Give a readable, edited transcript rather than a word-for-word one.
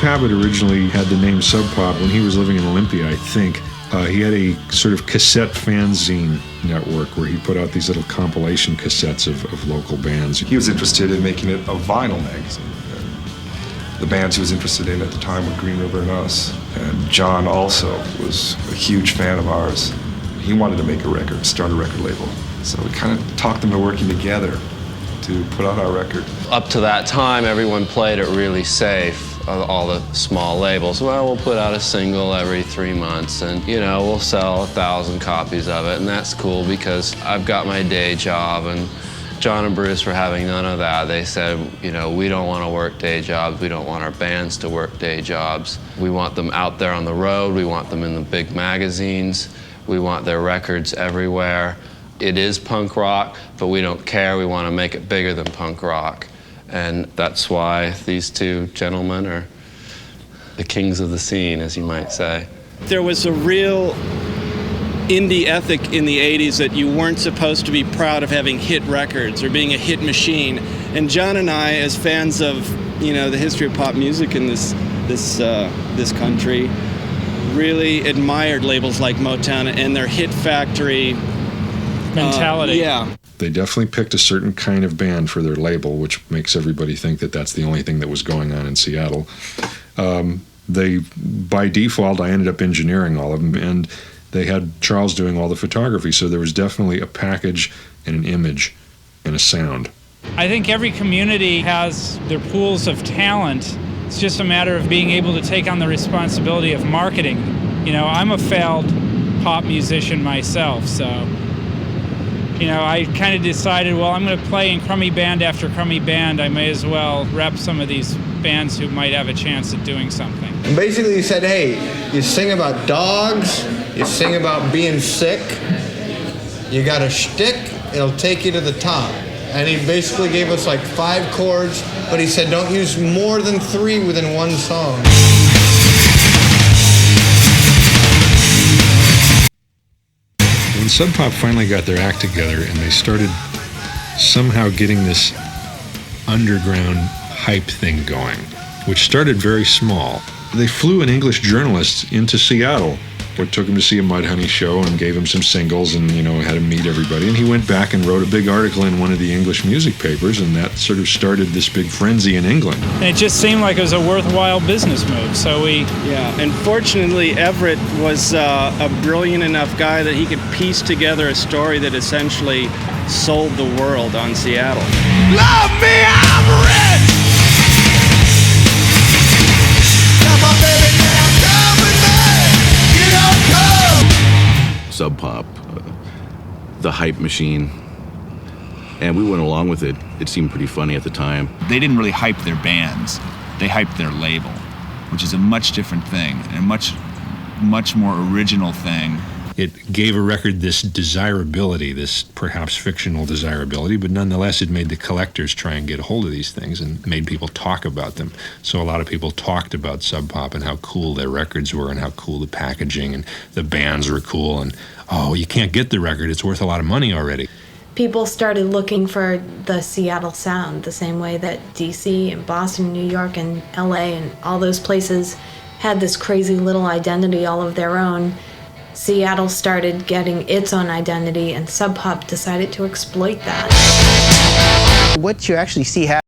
Babbitt originally had the name Sub Pop when he was living in Olympia, I think. He had a sort of cassette fanzine network where he put out these little compilation cassettes of local bands. He was interested in making it a vinyl magazine. The bands he was interested in at the time were Green River and us. And John also was a huge fan of ours. He wanted to make a record, start a record label. So we kind of talked them to working together to put out our record. Up to that time, everyone played it really safe. All the small labels, well, we'll put out a single every 3 months and, you know, we'll sell 1,000 copies of it, and that's cool because I've got my day job, and John and Bruce were having none of that. They said, you know, we don't want to work day jobs, we don't want our bands to work day jobs. We want them out there on the road, we want them in the big magazines, we want their records everywhere. It is punk rock, but we don't care, we want to make it bigger than punk rock. And that's why these two gentlemen are the kings of the scene, as you might say. There was a real indie ethic in the 80s that you weren't supposed to be proud of having hit records or being a hit machine. And John and I, as fans of, you know, the history of pop music in this country, really admired labels like Motown and their hit factory mentality. Yeah. They definitely picked a certain kind of band for their label, which makes everybody think that that's the only thing that was going on in Seattle. By default, I ended up engineering all of them, and they had Charles doing all the photography, so there was definitely a package and an image and a sound. I think every community has their pools of talent. It's just a matter of being able to take on the responsibility of marketing. You know, I'm a failed pop musician myself, so... You know, I kind of decided, well, I'm going to play in crummy band after crummy band. I may as well rep some of these bands who might have a chance at doing something. And basically he said, hey, you sing about dogs, you sing about being sick, you got a shtick, it'll take you to the top. And he basically gave us like 5 chords, but he said don't use more than 3 within one song. When Sub Pop finally got their act together and they started somehow getting this underground hype thing going, which started very small, they flew an English journalist into Seattle. Or took him to see a Mudhoney show and gave him some singles and, you know, had him meet everybody. And he went back and wrote a big article in one of the English music papers, and that sort of started this big frenzy in England. And it just seemed like it was a worthwhile business move, so we... Yeah, and fortunately Everett was a brilliant enough guy that he could piece together a story that essentially sold the world on Seattle. Love me, I'm rich! Now my baby can't come with me! Sub Pop, the hype machine, and we went along with it. It seemed pretty funny at the time. They didn't really hype their bands, they hyped their label, which is a much different thing, and a much more original thing. It gave a record this desirability, this perhaps fictional desirability, but nonetheless it made the collectors try and get a hold of these things and made people talk about them. So a lot of people talked about Sub Pop and how cool their records were and how cool the packaging and the bands were cool, and oh, you can't get the record, it's worth a lot of money already. People started looking for the Seattle sound the same way that DC and Boston, New York and LA and all those places had this crazy little identity all of their own. Seattle started getting its own identity, and Sub Pop decided to exploit that. What you actually see happen